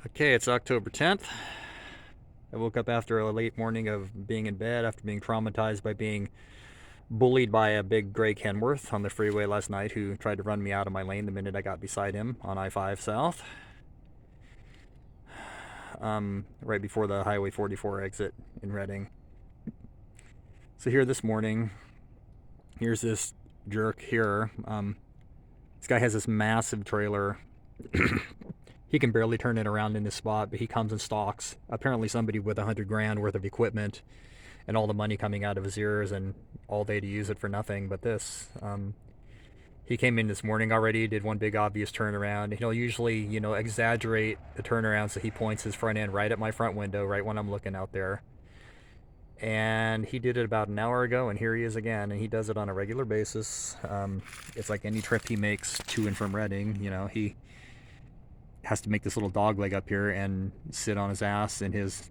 Okay, it's October 10th. I woke up after a late morning of being in bed after being traumatized by being bullied by a big gray Kenworth on the freeway last night who tried to run me out of my lane the minute I got beside him on I-5 South, right before the Highway 44 exit in Reading. So here this morning, here's this jerk here. This guy has this massive trailer. He can barely turn it around in this spot, but he comes and stalks. Apparently somebody with 100 grand worth of equipment and all the money coming out of his ears and all day to use it for nothing but this. He came in this morning already, did one big obvious turnaround. He'll usually, exaggerate the turnaround so he points his front end right at my front window, right when I'm looking out there. And he did it about an hour ago, and here he is again, and he does it on a regular basis. It's like any trip he makes to and from Reading, he has to make this little dog leg up here and sit on his ass in his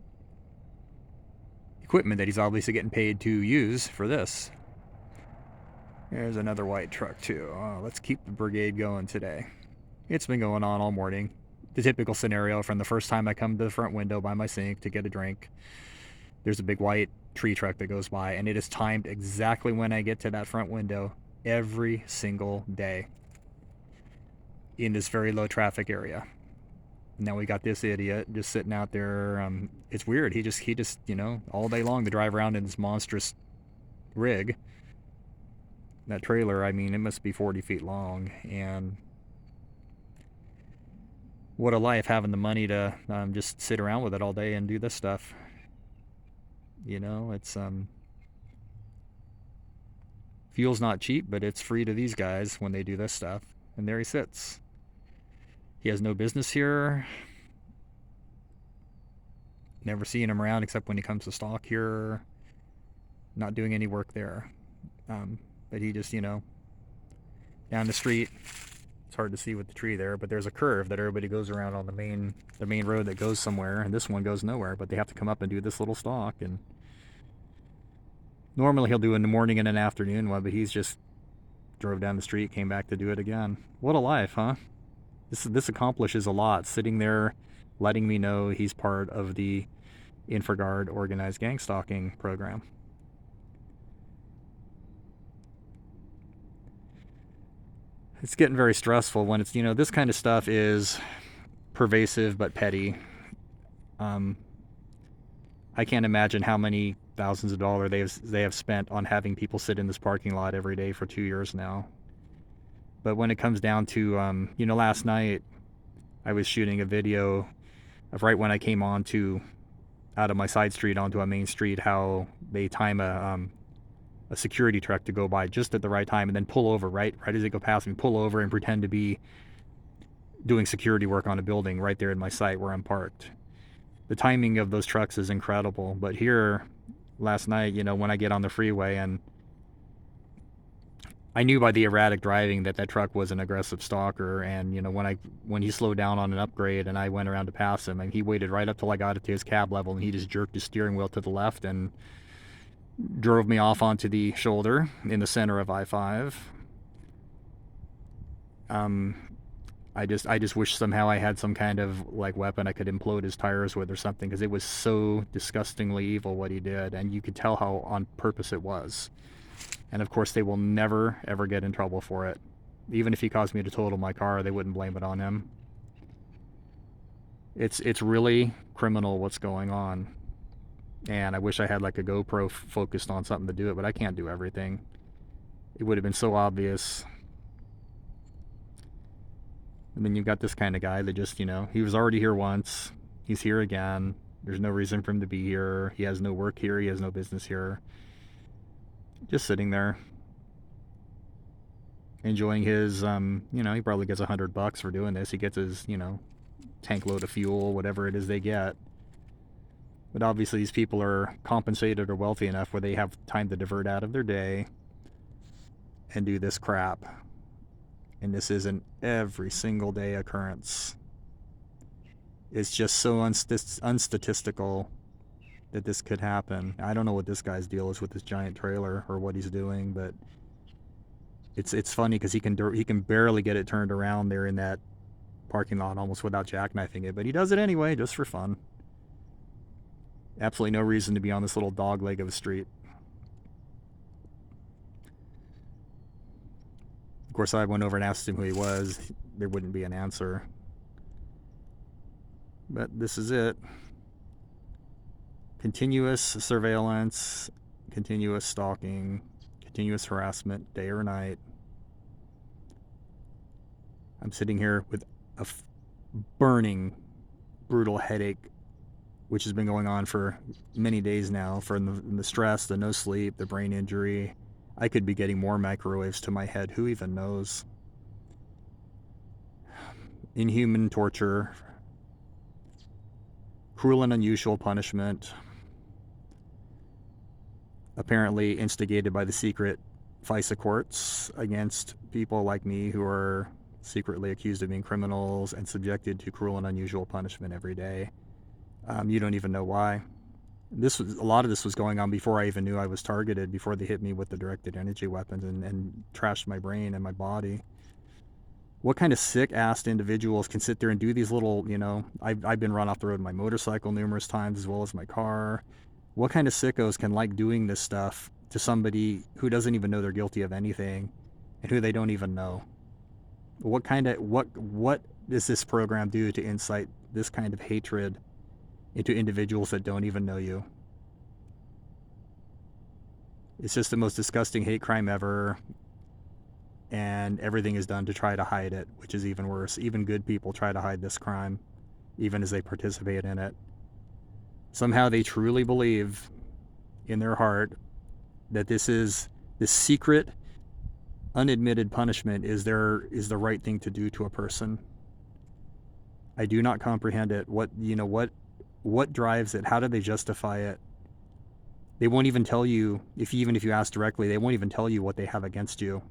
equipment that he's obviously getting paid to use for this. There's another white truck too. Oh, let's keep the brigade going today. It's been going on all morning. The typical scenario from the first time I come to the front window by my sink to get a drink. There's a big white tree truck that goes by, and it is timed exactly when I get to that front window every single day in this very low traffic area. Now we got this idiot just sitting out there. It's weird. He just, all day long to drive around in this monstrous rig. That trailer, I mean, it must be 40 feet long. And what a life having the money to just sit around with it all day and do this stuff. It's fuel's not cheap, but it's free to these guys when they do this stuff. And there he sits. He has no business here. Never seeing him around except when he comes to stalk here. Not doing any work there. But he just, down the street. It's hard to see with the tree there, but there's a curve that everybody goes around on the main road that goes somewhere, and this one goes nowhere, but they have to come up and do this little stalk. And normally he'll do it in the morning and an afternoon one, but he's just drove down the street, came back to do it again. What a life, huh? This accomplishes a lot, sitting there letting me know he's part of the Infragard organized gangstalking program. It's getting very stressful when it's, this kind of stuff is pervasive but petty. I can't imagine how many thousands of dollars they have spent on having people sit in this parking lot every day for 2 years now. But when it comes down to, last night I was shooting a video of right when I came out of my side street onto a main street, how they time a security truck to go by just at the right time and then pull over right as they go past me, pull over and pretend to be doing security work on a building right there in my sight where I'm parked. The timing of those trucks is incredible. But here last night, when I get on the freeway, and I knew by the erratic driving that truck was an aggressive stalker. And when he slowed down on an upgrade and I went around to pass him, and he waited right up till I got it to his cab level, and he just jerked his steering wheel to the left and drove me off onto the shoulder in the center of I-5. I just wish somehow I had some kind of weapon I could implode his tires with or something, because it was so disgustingly evil what he did, and you could tell how on purpose it was. And of course they will never ever get in trouble for it. Even if he caused me to total my car, they wouldn't blame it on him. It's really criminal what's going on. And I wish I had a GoPro focused on something to do it, but I can't do everything. It would have been so obvious. And then you've got this kind of guy that just, he was already here once. He's here again. There's no reason for him to be here. He has no work here. He has no business here. Just sitting there. Enjoying his, he probably gets $100 for doing this. He gets his, tank load of fuel, whatever it is they get. But obviously these people are compensated or wealthy enough where they have time to divert out of their day and do this crap. And this is an every single day occurrence. It's just so unstatistical that this could happen. I don't know what this guy's deal is with this giant trailer or what he's doing, but it's funny because he can barely get it turned around there in that parking lot almost without jackknifing it, but he does it anyway, just for fun. Absolutely no reason to be on this little dog leg of a street. Of course, I went over and asked him who he was. There wouldn't be an answer. But this is it. Continuous surveillance, continuous stalking, continuous harassment, day or night. I'm sitting here with a burning, brutal headache, which has been going on for many days now, from the stress, the no sleep, the brain injury. I could be getting more microwaves to my head. Who even knows? Inhuman torture, cruel and unusual punishment, apparently instigated by the secret FISA courts against people like me who are secretly accused of being criminals and subjected to cruel and unusual punishment every day. You don't even know why. A lot of this was going on before I even knew I was targeted, before they hit me with the directed energy weapons and trashed my brain and my body. What kind of sick-assed individuals can sit there and do these little, I've been run off the road in my motorcycle numerous times as well as my car. What kind of sickos can like doing this stuff to somebody who doesn't even know they're guilty of anything and who they don't even know? What does this program do to incite this kind of hatred into individuals that don't even know you? It's just the most disgusting hate crime ever, and everything is done to try to hide it, which is even worse. Even good people try to hide this crime, even as they participate in it. Somehow they truly believe in their heart that this secret, unadmitted punishment is the right thing to do to a person. I do not comprehend it. What drives it? How do they justify it? They won't even tell you, even if you ask directly, they won't even tell you what they have against you.